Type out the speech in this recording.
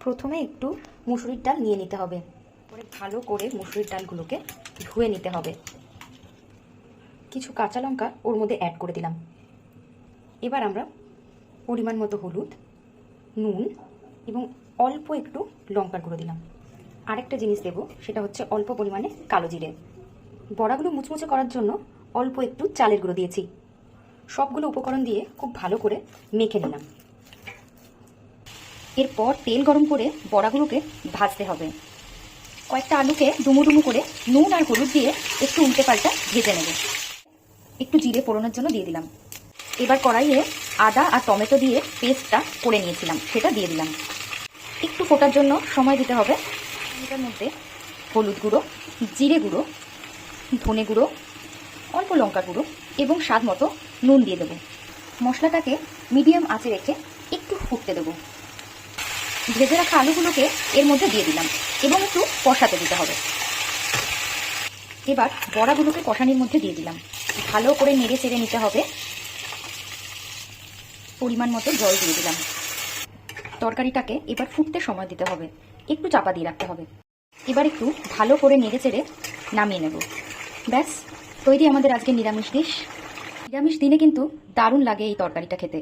প্রথমে একটু মুসুরির ডাল নিয়ে নিতে হবে। পরে ভালো করে মুসুরির ডালগুলোকে ধুয়ে নিতে হবে। কিছু কাঁচা লঙ্কা ওর মধ্যে অ্যাড করে দিলাম। এবার আমরা পরিমাণ মতো হলুদ, নুন এবং অল্প একটু লঙ্কার গুঁড়ো দিলাম। আরেকটা জিনিস দেব, সেটা হচ্ছে অল্প পরিমাণে কালো জিরে। বড়াগুলো মুচমুচে করার জন্য অল্প একটু চালের গুঁড়ো দিয়েছি। সবগুলো উপকরণ দিয়ে খুব ভালো করে মেখে নিলাম। এরপর তেল গরম করে বড়াগুলোকে ভাজতে হবে। কয়েকটা আলুকে ডুমো ডুমো করে নুন আর হলুদ দিয়ে একটু উল্টে পাল্টা ভেজে নেব। একটু জিরে ফোড়নের জন্য দিয়ে দিলাম। এবার কড়াইয়ে আদা আর টমেটো দিয়ে পেস্টটা করে নিয়েছিলাম, সেটা দিয়ে দিলাম। একটু ফোটার জন্য সময় দিতে হবে। এটার মধ্যে হলুদ গুঁড়ো, জিরে গুঁড়ো, ধনে গুঁড়ো, অল্প লঙ্কা গুঁড়ো এবং স্বাদ মতো নুন দিয়ে দেবো। মশলাটাকে মিডিয়াম আঁচে রেখে একটু ফুটতে দেবো। ভেজে রাখা আলুগুলোকে এর মধ্যে দিয়ে দিলাম এবং একটু কষাতে দিতে হবে। এবার বড়াগুলোকে কষানির মধ্যে দিয়ে দিলাম। ভালো করে নেড়ে চেড়ে নিতে হবে। পরিমাণ মতো জল দিয়ে দিলাম। তরকারিটাকে এবার ফুটতে সময় দিতে হবে, একটু চাপা দিয়ে রাখতে হবে। এবার একটু ভালো করে নেড়ে চেড়ে নামিয়ে নেব। ব্যাস, তৈরি আমাদের আজকে নিরামিষ ডিশ। নিরামিষ দিনে কিন্তু দারুণ লাগে এই তরকারিটা খেতে।